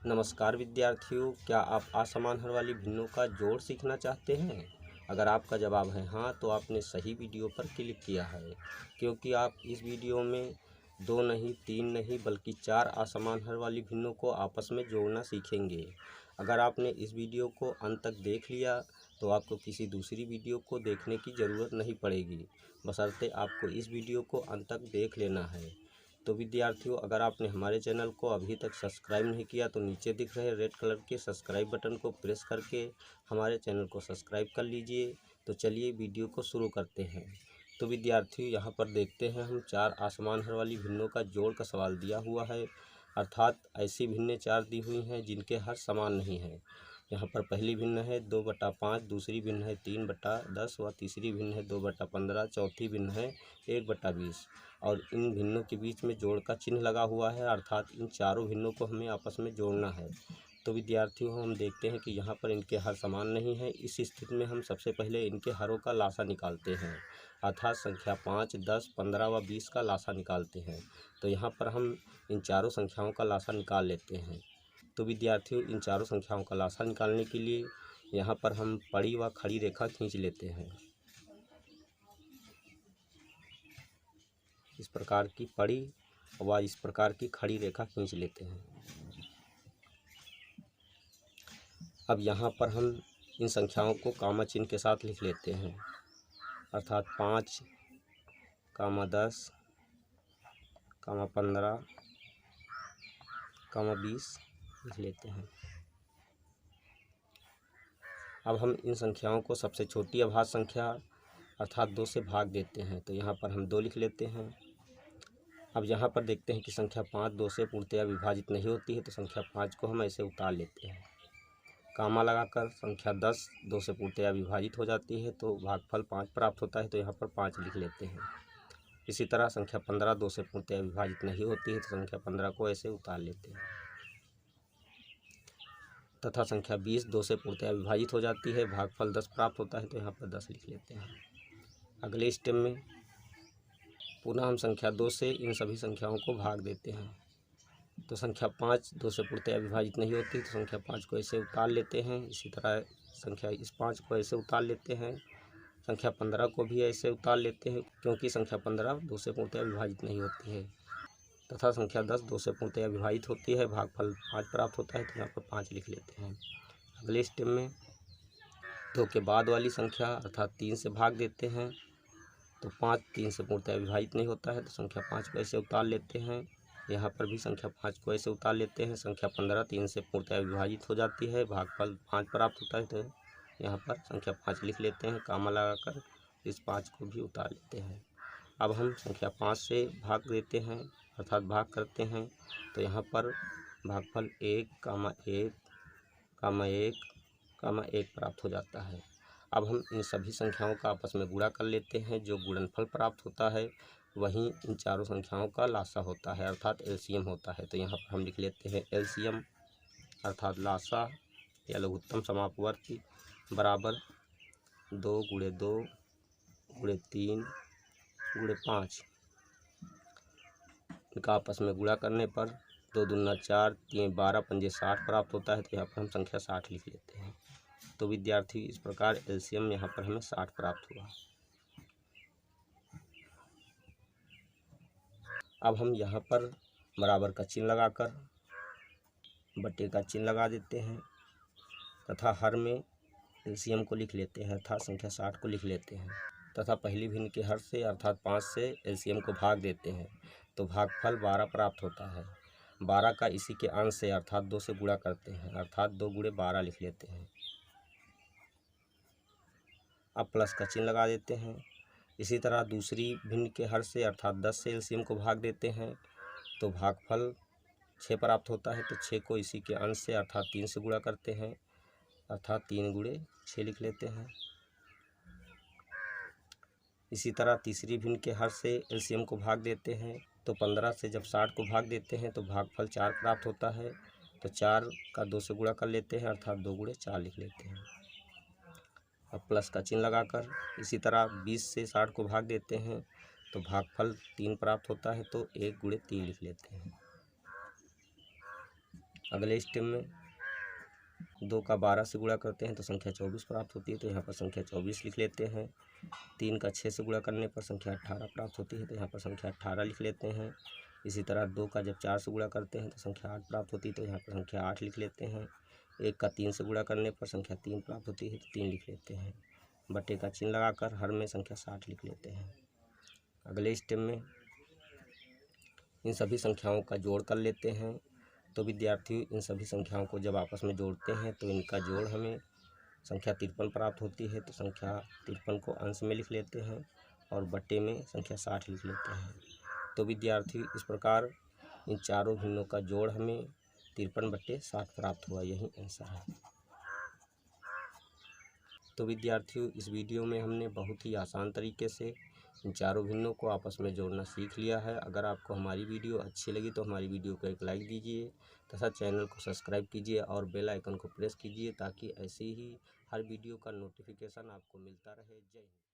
नमस्कार विद्यार्थियों, क्या आप असमान हर वाली भिन्नों का जोड़ सीखना चाहते हैं? अगर आपका जवाब है हाँ, तो आपने सही वीडियो पर क्लिक किया है, क्योंकि आप इस वीडियो में 2 नहीं, 3 नहीं बल्कि 4 असमान हर वाली भिन्नों को आपस में जोड़ना सीखेंगे। अगर आपने इस वीडियो को अंत तक देख लिया, तो आपको किसी दूसरी वीडियो को देखने की ज़रूरत नहीं पड़ेगी, बशर्ते आपको इस वीडियो को अंत तक देख लेना है। तो विद्यार्थियों, अगर आपने हमारे चैनल को अभी तक सब्सक्राइब नहीं किया तो नीचे दिख रहे रेड कलर के सब्सक्राइब बटन को प्रेस करके हमारे चैनल को सब्सक्राइब कर लीजिए। तो चलिए वीडियो को शुरू करते हैं। तो विद्यार्थियों, यहाँ पर देखते हैं हम 4 आसमान हर वाली भिन्नों का जोड़ का सवाल दिया हुआ है, अर्थात ऐसी भिन्नें 4 दी हुई हैं जिनके हर समान नहीं है। यहाँ पर पहली भिन्न है 2/5, दूसरी भिन्न है 3/10 व तीसरी भिन्न है 2/15, चौथी भिन्न है 1/20 और इन भिन्नों के बीच में जोड़ का चिन्ह लगा हुआ है, अर्थात इन चारों भिन्नों को हमें आपस में जोड़ना है। तो विद्यार्थियों, हम देखते हैं कि यहाँ पर इनके हर समान नहीं है। इस स्थिति में हम सबसे पहले इनके हरों का लासा निकालते हैं, अर्थात संख्या 5, 10, 15 व 20 का लासा निकालते हैं। तो यहाँ पर हम इन चारों संख्याओं का लासा निकाल लेते हैं। तो विद्यार्थियों, इन चारों संख्याओं का लासा निकालने के लिए यहाँ पर हम पड़ी व खड़ी रेखा खींच लेते हैं। इस प्रकार की पड़ी व इस प्रकार की खड़ी रेखा खींच लेते हैं। अब यहाँ पर हम इन संख्याओं को कामा चिन्ह के साथ लिख लेते हैं, अर्थात 5, 10, 15, 20 लिख लेते हैं। अब हम इन संख्याओं को सबसे छोटी अभाज्य संख्या अर्थात 2 से भाग देते हैं। तो यहाँ पर हम 2 लिख लेते हैं। अब यहाँ पर देखते हैं कि संख्या 5 2 से पूर्णतया विभाजित नहीं होती है, तो संख्या 5 को हम ऐसे उतार लेते हैं। कामा लगाकर संख्या 10 2 से पूर्णतया विभाजित हो जाती है, तो भागफल 5 प्राप्त होता है, तो यहाँ पर 5 लिख लेते हैं। इसी तरह संख्या 15 2 से पूर्णतया विभाजित नहीं होती है, तो संख्या 15 को ऐसे उतार लेते हैं। तथा संख्या 20 2 से पूर्णतया विभाजित हो जाती है, भागफल 10 प्राप्त होता है, तो यहाँ पर 10 लिख लेते हैं। अगले स्टेप में पुनः हम संख्या 2 से इन सभी संख्याओं को भाग देते हैं। तो संख्या 5 2 से पूर्णतया विभाजित नहीं होती, तो संख्या 5 को ऐसे उतार लेते हैं। इसी तरह संख्या इस 5 को ऐसे उतार लेते हैं। संख्या 15 को भी ऐसे उतार लेते हैं, क्योंकि संख्या 15 2 से पूर्णतया विभाजित नहीं होती है। तथा संख्या 10 2 से पूर्णतया विभाजित होती है, भागफल 5 प्राप्त होता है, तो यहाँ पर 5 लिख लेते हैं। अगले स्टेप में 2 के बाद वाली संख्या अर्थात 3 से भाग देते हैं। तो 5 3 से पूर्णतया विभाजित नहीं होता है, तो संख्या 5 को ऐसे उतार लेते हैं। यहाँ पर भी संख्या 5 को ऐसे उतार लेते हैं। संख्या 15 3 से पूर्णतया विभाजित हो जाती है, भागफल 5 प्राप्त होता है, तो यहाँ पर संख्या 5 लिख लेते हैं। कामा लगाकर इस 5 को भी उतार लेते हैं। अब हम संख्या 5 से भाग देते हैं, अर्थात भाग करते हैं। तो यहाँ पर भागफल 1, 1 प्राप्त हो जाता है। अब हम इन सभी संख्याओं का आपस में गुणा कर लेते हैं। जो गुणनफल प्राप्त होता है वहीं इन चारों संख्याओं का लासा होता है, अर्थात एलसीएम होता है। तो यहाँ पर हम लिख लेते हैं एलसीएम अर्थात लासा या लघुत्तम समापवर्ती बराबर 2 × 2 × 3 × 5। इनका आपस में गुणा करने पर 2 दूना 4, 3 12, 5 60 प्राप्त होता है। तो यहाँ पर हम संख्या 60 लिख लेते हैं। तो विद्यार्थी, इस प्रकार एलसीएम यहाँ पर हमें 60 प्राप्त हुआ। अब हम यहाँ पर बराबर का चिन्ह लगाकर बट्टे का चिन्ह लगा देते हैं तथा हर में एलसीएम को लिख लेते हैं, अर्थात संख्या 60 को लिख लेते हैं तथा पहली भिन्न के हर से अर्थात 5 से एलसीएम को भाग देते हैं। तो भागफल 12 प्राप्त होता है। 12 का इसी के अंश से अर्थात 2 से गुणा करते हैं, अर्थात 2 × 12 लिख लेते हैं। अब प्लस का चिन्ह लगा देते हैं। इसी तरह दूसरी भिन्न के हर से अर्थात 10 से एलसीएम को भाग देते हैं, तो भागफल 6 प्राप्त होता है। तो 6 को इसी के अंश से अर्थात 3 से गुणा करते हैं, अर्थात 3 × 6 लिख लेते हैं। इसी तरह तीसरी भिन्न के हर से एलसीएम को भाग देते हैं, तो 15 से जब 60 को भाग देते हैं तो भागफल 4 प्राप्त होता है। तो 4 का 2 से गुणा कर लेते हैं, अर्थात 2 × 4 लिख लेते हैं। अब प्लस का चिन्ह लगाकर इसी तरह 20 से 60 को भाग देते हैं, तो भागफल 3 प्राप्त होता है। तो 1 × 3 लिख लेते हैं। अगले स्टेप में 2 का 12 से गुणा करते हैं तो संख्या 24 प्राप्त होती है, तो यहाँ पर संख्या 24 लिख लेते हैं। 3 का 6 से गुणा करने पर संख्या 18 प्राप्त होती है, तो यहाँ पर संख्या 18 लिख लेते हैं। इसी तरह 2 का जब 4 से गुणा करते हैं तो संख्या 8 प्राप्त होती है, तो यहाँ पर संख्या 8 लिख लेते हैं। 1 का 3 से गुणा करने पर संख्या 3 प्राप्त होती है, तो 3 लिख लेते हैं। बटे का चिन्ह लगाकर हर में संख्या 60 लिख लेते हैं। अगले स्टेप में इन सभी संख्याओं का जोड़ कर लेते हैं। तो विद्यार्थियों, इन सभी संख्याओं को जब आपस में जोड़ते हैं तो इनका जोड़ हमें संख्या 53 प्राप्त होती है, तो संख्या 53 को अंश में लिख लेते हैं और बटे में संख्या 60 लिख लेते हैं। तो विद्यार्थियों, इस प्रकार इन चारों भिन्नों का जोड़ हमें 53/60 प्राप्त हुआ, यही आंसर है। तो विद्यार्थियों, इस वीडियो में हमने बहुत ही आसान तरीके से इन चारों भिन्नों को आपस में जोड़ना सीख लिया है। अगर आपको हमारी वीडियो अच्छी लगी तो हमारी वीडियो को एक लाइक दीजिए तथा चैनल को सब्सक्राइब कीजिए और बेल आइकन को प्रेस कीजिए, ताकि ऐसे ही हर वीडियो का नोटिफिकेशन आपको मिलता रहे। जय हिंद।